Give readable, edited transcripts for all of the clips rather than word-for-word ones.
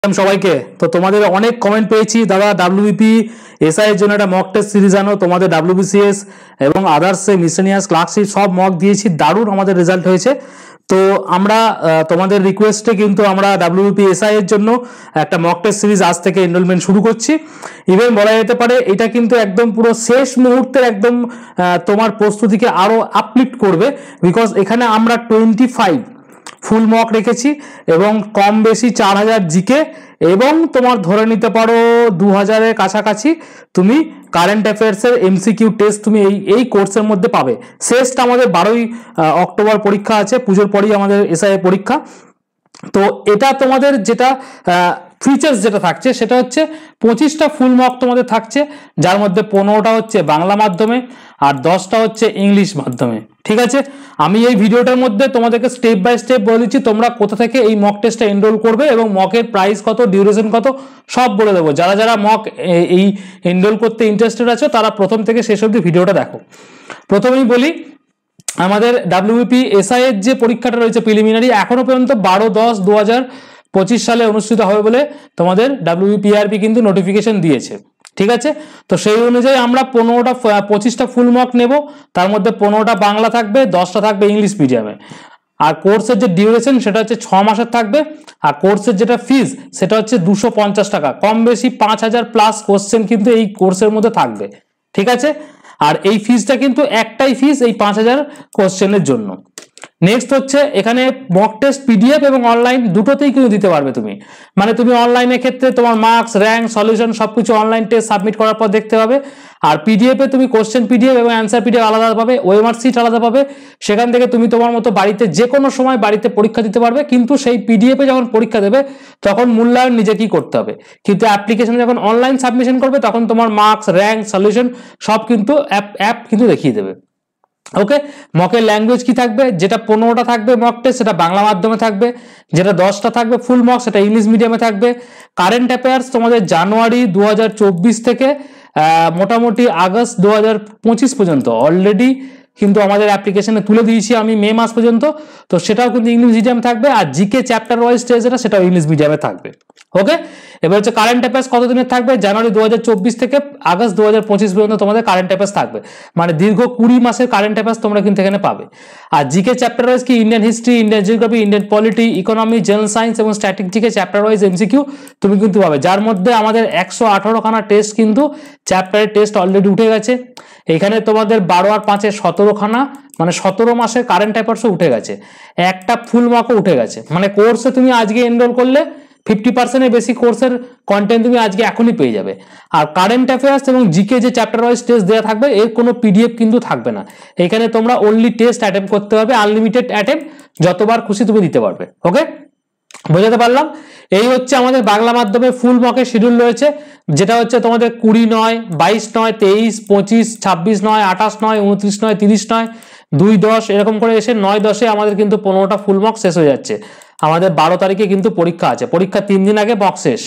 সবাইকে তো তোমাদের অনেক কমেন্ট পেয়েছি দাদা ডাব্লিউবিপি এসআই এর জন্য একটা মক টেস্ট সিরিজ আনো। তোমাদের ডাব্লিউবিসিএস এবং আদার্স মিসেলিনিয়াস ক্লার্কশিপ সব মক দিয়েছি, দারুণ আমাদের রেজাল্ট হয়েছে। তো আমরা তোমাদের রিকোয়েস্টে কিন্তু আমরা ডাব্লিউবিপি এসআই এর জন্য একটা মক টেস্ট সিরিজ আজ থেকে এনরোলমেন্ট শুরু করছি। ইভেন বলা যেতে পারে এটা কিন্তু একদম পুরো শেষ মুহূর্তের একদম তোমার প্রস্তুতিকে আরো আপলিফট করবে, বিকজ এখানে আমরা 25 ফুল মক রেখেছি এবং কম বেশি 4000 জিকে এবং তোমার ধরে নিতে পারো 2000-এর কাছাকাছি তুমি কারেন্ট অ্যাফেয়ার্সের এমসিকিউ টেস্ট তুমি এই কোর্সের মধ্যে পাবে। শেষটা আমাদের 12ই অক্টোবর পরীক্ষা আছে, পুজোর পরেই আমাদের এসআই পরীক্ষা। তো এটা তোমাদের যেটা ফিচার্স যেটা থাকছে সেটা হচ্ছে 25টা ফুল মক তোমাদের থাকছে, যার মধ্যে 15টা হচ্ছে বাংলা মাধ্যমে আর 10টা হচ্ছে ইংলিশ মাধ্যমে। ঠিক আছে, আমি এই ভিডিওটার মধ্যে তোমাদেরকে স্টেপ বাই স্টেপ বলে দিচ্ছি তোমরা কোথা থেকে এই মক টেস্টটা এনরোল করবে এবং মকের প্রাইস কত, ডিউরেশন কত, সব বলে দেবো। যারা যারা মক এই এনরোল করতে ইন্টারেস্টেড আছো তারা প্রথম থেকে শেষ অবধি ভিডিওটা দেখো। প্রথমেই বলি, আমাদের ডাব্লিউবিপি এসআই এর যে পরীক্ষাটা রয়েছে প্রিলিমিনারি, এখনো পর্যন্ত 12-10-2025 সালে অনুষ্ঠিত হবে বলে তোমাদের ডাব্লিউবিপিআরবি কিন্তু নোটিফিকেশন দিয়েছে। ঠিক আছে, তো সেই অনুযায়ী আমরা 25টা ফুল মক নেব, তার মধ্যে 15টা বাংলা থাকবে, 10টা থাকবে ইংলিশ মিডিয়ামে। আর কোর্সের যে ডিউরেশন সেটা হচ্ছে 6 মাসের থাকবে। আর কোর্সের যেটা ফিজ সেটা হচ্ছে 250 টাকা, কম বেশি 5000 প্লাস কোশ্চেন কিন্তু এই কোর্সের মধ্যে থাকবে। ঠিক আছে, আর এই ফিজটা কিন্তু একটাই ফিজ এই 5000 কোশ্চেনের জন্য। নেক্সট হচ্ছে এখানে মক টেস্ট পিডিএফ এবং অনলাইন দুটোতেই কিন্তু দিতে পারবে তুমি। মানে তুমি অনলাইনের ক্ষেত্রে তোমার মার্কস, র্যাঙ্ক, সলিউশন সবকিছু অনলাইন টেস্ট সাবমিট করার পর দেখতে পাবে। আর পিডিএফে তুমি কোশ্চেন পিডিএফ এবং অ্যান্সার পিডিএফ আলাদা পাবে, ওএমআর সিট আলাদা পাবে। সেখান থেকে তুমি তোমার মতো বাড়িতে যে কোনো সময় বাড়িতে পরীক্ষা দিতে পারবে, কিন্তু সেই পিডিএফে যখন পরীক্ষা দেবে তখন মূল্যায়ন নিজেকেই করতে হবে। কিন্তু অ্যাপ্লিকেশনে যখন অনলাইন সাবমিশন করবে তখন তোমার মার্কস, র্যাঙ্ক, সলিউশন সব কিন্তু অ্যাপ কিন্তু দেখিয়ে দেবে। ওকে, মকের ল্যাঙ্গুয়েজ কি থাকবে, যেটা 15টা থাকবে মক টেস্ট সেটা বাংলা মাধ্যমে থাকবে, যেটা 10টা থাকবে ফুল মক সেটা ইংলিশ মিডিয়ামে থাকবে। কারেন্ট অ্যাফেয়ার্স তোমাদের জানুয়ারি 2024 থেকে মোটামুটি আগস্ট 2025 পর্যন্ত অলরেডি কিন্তু আমাদের অ্যাপ্লিকেশনে তুলে দিয়েছি আমি মে মাস পর্যন্ত, তো সেটাও কিন্তু ইংলিশ মিডিয়াম থাকবে। আর জিকে চ্যাপ্টার ওয়াইজ টেস্ট যেটা সেটাও ইংলিশ মিডিয়ামে থাকবে। ওকে, এবার হচ্ছে কারেন্ট অ্যাফেয়ার্স কতদিনের থাকবে, জানুয়ারি 2024 থেকে আগস্ট 2025 পর্যন্ত তোমাদের কারেন্ট অ্যাফেয়ার্স থাকবে। মানে দীর্ঘ 20 মাসের কারেন্ট অ্যাফেয়ার্স তোমরা কিন্তু এখানে পাবে। আর জিকে চ্যাপ্টার ওয়াইজ কি Indian history, Indian geography, Indian polity, economy, general science এবং স্ট্যাটিস্টিকে চ্যাপ্টার ওয়াইজ এমসিকিউ তুমি কিন্তু পাবে, যার মধ্যে আমাদের 118খানা টেস্ট কিন্তু চ্যাপ্টারের টেস্ট অলরেডি উঠে গেছে। এখানে তোমাদের 12 আর 5-এ 17খানা, মানে 17 মাসের কারেন্ট অ্যাফেয়ার্সও উঠে গেছে, একটা ফুল মকও উঠে গেছে। মানে কোর্সে তুমি আজকে এনরোল করলে 50%-এর বেশি কোর্সের কন্টেন্ট তুমি আজকে এখনই পেয়ে যাবে। আর কারেন্ট অ্যাফেয়ার্স এবং জিকে যে চ্যাপ্টার ওয়াইজ টেস্ট দেওয়া থাকবে এর কোনো পিডিএফ কিন্তু থাকবে না। এখানে তোমরা অনলি টেস্ট অ্যাটেম্প করতে হবে, আনলিমিটেড অ্যাটেম্প, যতবার খুশি তুমি দিতে পারবে। ওকে, বোঝাতে পারলাম? এই হচ্ছে আমাদের বাংলা মাধ্যমে ফুল মকের শিডিউল রয়েছে, যেটা হচ্ছে তোমাদের 20 নয়, 22 নয়, 23, 25, 26 নয়, 28 নয়, 29 নয়, 30 নয়, 2-10 এরকম করে এসে 9-10-এ আমাদের কিন্তু 15টা ফুল মক শেষ হয়ে যাচ্ছে। আমাদের 12 তারিখে কিন্তু পরীক্ষা আছে, পরীক্ষা 3 দিন আগে মক শেষ।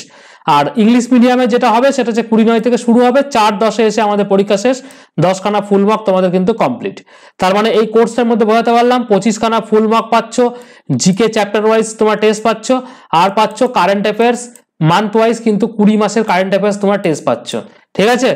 আর ইংলিশ মিডিয়ামে যেটা হবে সেটা হচ্ছে 20-9 থেকে শুরু হবে, 4-10-এ এসে আমাদের পরীক্ষা শেষ, 10খানা ফুল মক তোমাদের কিন্তু কমপ্লিট। তার মানে এই কোর্সটার মধ্যে বোঝাতে পারলাম 25খানা ফুল মক পাচ্ছ, জিকে চ্যাপ্টার ওয়াইজ তোমার টেস্ট পাচ্ছ, আর পাচ্ছ কারেন্ট অ্যাফেয়ার্স মান্থ ওয়াইজ কিন্তু 20 মাসের কারেন্ট অ্যাফেয়ার্স তোমার টেস্ট পাচ্ছ। ঠিক আছে,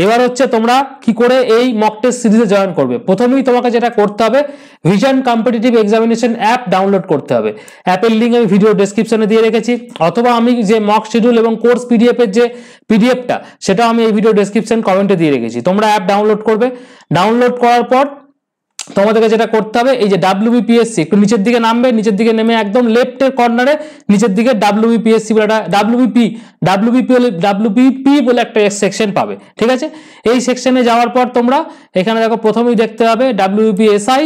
এবার হচ্ছে তোমরা কি করে এই মক টেস্ট সিরিজে জয়েন করবে। প্রথমেই তোমাকে যেটা করতে হবে, vision competitive examination app download করতে হবে। অ্যাপের লিঙ্ক আমি ভিডিও ডেসক্রিপশনে দিয়ে রেখেছি, অথবা আমি যে মক শিডিউল এবং কোর্স পিডিএফ এর যে পিডিএফটা সেটাও আমি এই ভিডিও ডেসক্রিপশন কমেন্টে দিয়ে রেখেছি। তোমরা অ্যাপ ডাউনলোড করবে, ডাউনলোড করার পর তোমাদেরকে যেটা করতে হবে, এই যে ডাব্লিউবিপিএসসি একটু নিচের দিকে নামবে, নিচের দিকে নেমে একদম লেফটের কর্নারে নিচের দিকে ডাব্লিউবিপিএসসি বলে একটা ডাব্লিউবিপি বলে একটা সেকশন পাবে। ঠিক আছে, এই সেকশনে যাওয়ার পর তোমরা এখানে দেখো প্রথমেই দেখতে হবে ডাব্লিউবিপিএসআই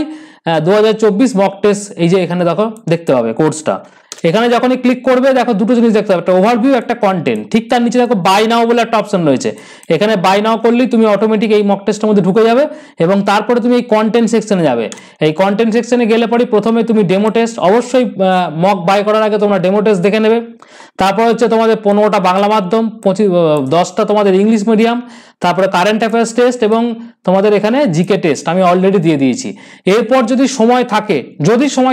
2024 মক টেস্ট, এই যে এখানে দেখো দেখতে পাবে কোর্সটা। এখানে যখনই ক্লিক করবে দেখো দুটো জিনিস দেখতে পাবে, একটা ওভারভিউ, একটা কন্টেন্ট। ঠিক তার নিচে দেখো বাই নাও বলে একটা অপশন রয়েছে, এখানে বাই নাও করলেই তুমি অটোমেটিক এই মক টেস্টের মধ্যে ঢুকে যাবে এবং তারপরে তুমি এই কন্টেন্ট সেকশনে যাবে। এই কন্টেন্ট সেকশনে গেলে পরে প্রথমে তুমি ডেমো টেস্ট, অবশ্যই মক বাই করার আগে তোমরা ডেমো টেস্ট দেখে নেবে। তারপর হচ্ছে তোমাদের 15টা বাংলা মাধ্যম, 10টা তোমাদের ইংলিশ মিডিয়াম, তারপরে কারেন্ট অ্যাফেয়ার্স টেস্ট এবং তোমাদের এখানে জিকে টেস্ট আমি অলরেডি দিয়ে দিয়েছি। এরপর যদি সময়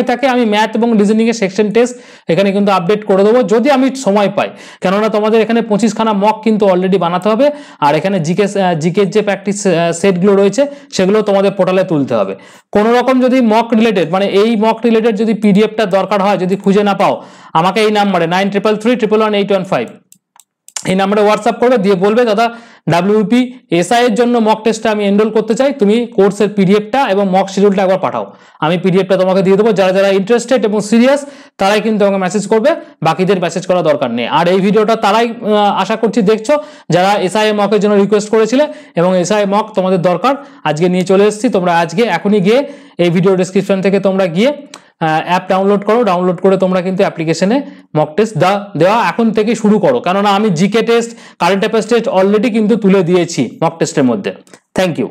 থাকে আমি ম্যাথ এবং রিজনিং এর সেকশন টেস্ট এখানে কিন্তু আপডেট করে দেবো যদি আমি সময় পাই, কেননা তোমাদের এখানে 25খানা মক কিন্তু অলরেডি বানাতে হবে, আর এখানে জিকের যে প্র্যাকটিস সেটগুলো রয়েছে সেগুলো তোমাদের পোর্টালে তুলতে হবে। কোনো রকম যদি মক রিলেটেড মানে এই মক রিলেটেড যদি পিডিএফটা দরকার হয়, যদি খুঁজে না পাও, আমাকে এই নাম্বারে 9333111815 এই নাম্বারে হোয়াটসঅ্যাপ করবে, দিয়ে বলবে দাদা ডাব্লিউপি এসআই এর জন্য মক টেস্টটা আমি এনরোল করতে চাই, তুমি কোর্সের পিডিএফটা এবং মক শিডিউলটা একবার পাঠাও, আমি পিডিএফটা তোমাকে দিয়ে দেবো। যারা যারা ইন্টারেস্টেড এবং সিরিয়াস তারাই কিন্তু আমাকে মেসেজ করবে, বাকিদের মেসেজ করা দরকার নেই। আর এই ভিডিওটা তারাই আশা করছি দেখছো যারা এসআই মকের জন্য রিকোয়েস্ট করেছিলে এবং এসআই মক তোমাদের দরকার, আজকে নিয়ে চলে এসেছি। তোমরা আজকে এখনই গিয়ে এই ভিডিও ডেসক্রিপশন থেকে তোমরা গিয়ে অ্যাপ ডাউনলোড করো, ডাউনলোড করে তোমরা কিন্তু অ্যাপ্লিকেশনে মক টেস্ট দেওয়া এখন থেকে শুরু করো, কেননা আমি GK test, current affairs test already কিন্তু তুলে দিয়েছি মক টেস্টের মধ্যে। Thank you.